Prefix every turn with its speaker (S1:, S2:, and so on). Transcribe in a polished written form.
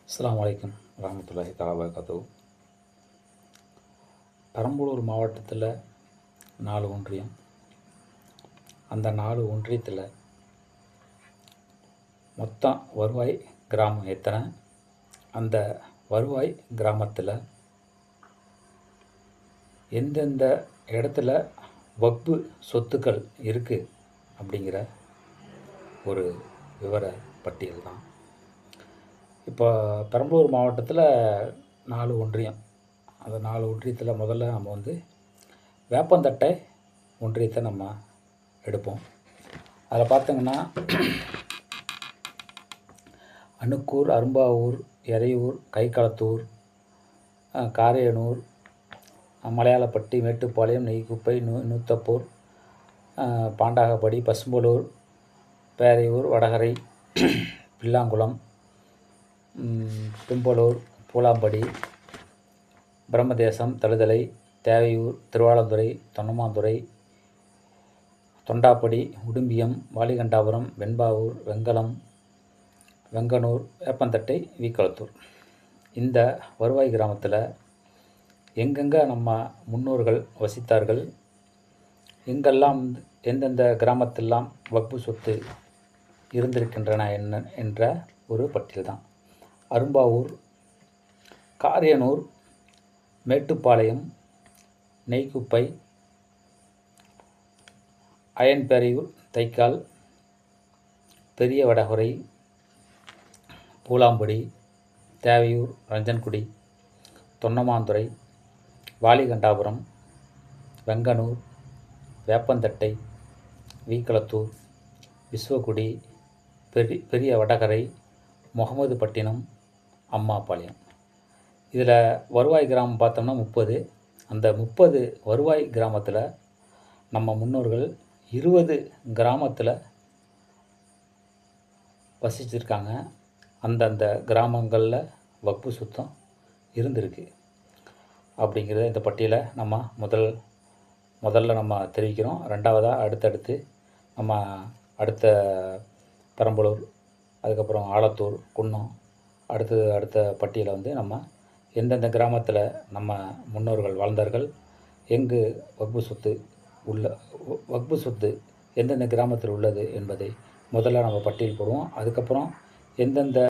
S1: அஸ்ஸலாமு அலைக்கும் வரஹ்மத்துல்லாஹி தஆலா வபரகாத்துஹு. பெரம்பலூர் மாவட்டத்தில் 4 ஒன்றியம். அந்த 4 ஒன்றியத்தில் மொத்தம் வருவாய் கிராமம் எத்தனை, அந்த வருவாய் கிராமத்தில் எந்தெந்த இடத்துல வக்பு சொத்துக்கள் இருக்குது அப்படிங்கிற ஒரு விவர பட்டியல் தான். இப்போ பெரம்பலூர் மாவட்டத்தில் 4 ஒன்றியம். அந்த 4 ஒன்றியத்தில் முதல்ல நம்ம வேப்பந்தட்டை ஒன்றியத்தை நம்ம எடுப்போம். அதில் பார்த்தீங்கன்னா அணுக்கூர், அரும்பாவூர், எறையூர், கைகளத்தூர், காரையனூர், மலையாளப்பட்டி, மேட்டுப்பாளையம், நெய்க்குப்பை, நூத்தப்பூர், பாண்டாகப்படி, பசும்பலூர், பேரையூர், வடகரை, பில்லாங்குளம், பிம்பலூர், பூலாம்படி, பிரம்மதேசம், தழுதலை, தேவையூர், திருவாளந்துறை, தொன்னமாந்துறை, தொண்டாப்படி, உடும்பியம், வாலிகண்டாபுரம், வெண்பாவூர், வெங்கலம், வெங்கனூர், வேப்பந்தட்டை, வீக்களத்தூர். இந்த வருவாய் கிராமத்தில் எங்கெங்கே நம்ம முன்னோர்கள் வசித்தார்கள், எங்கெல்லாம் எந்தெந்த கிராமத்தெல்லாம் வக்பு சொத்து இருந்திருக்கின்றன என்ன என்ற ஒரு பட்டியல் தான். அரும்பாவூர், காரையனூர், மேட்டுப்பாளையம், நெய்க்குப்பை, அயன்பேரையூர், தைக்கால், பெரிய வடகுறை, பூலாம்படி, தேவையூர், ரஞ்சன்குடி, தொன்னமாந்துறை, வாலிகண்டாபுரம், வெங்கனூர், வேப்பந்தட்டை, வீக்களத்தூர், விஸ்வகுடி, பெரிய வடகரை, முகமதுப்பட்டினம், அம்மாபாளையம். இதில் வருவாய் கிராமம் பார்த்தோம்னா 30. அந்த 30 வருவாய் கிராமத்தில் நம்ம முன்னோர்கள் 20 கிராமத்தில் வசிச்சிருக்காங்க. அந்தந்த கிராமங்களில் வக்பு சொத்தம் இருந்திருக்கு அப்படிங்கிறத இந்த பட்டியலை நம்ம முதல்ல நம்ம தெரிவிக்கிறோம். ரெண்டாவதாக அடுத்தடுத்து நம்ம அடுத்த பெரம்பலூர், அதுக்கப்புறம் ஆலத்தூர், குன்னம், அடுத்த பட்டியலை நம்ம எந்தெந்த கிராமத்தில் நம்ம முன்னோர்கள் வாழ்ந்தார்கள், எங்கு வக்பு சொத்து எந்தெந்த கிராமத்தில் உள்ளது என்பதை முதல்ல நம்ம பட்டியல் போடுவோம். அதுக்கப்புறம் எந்தெந்த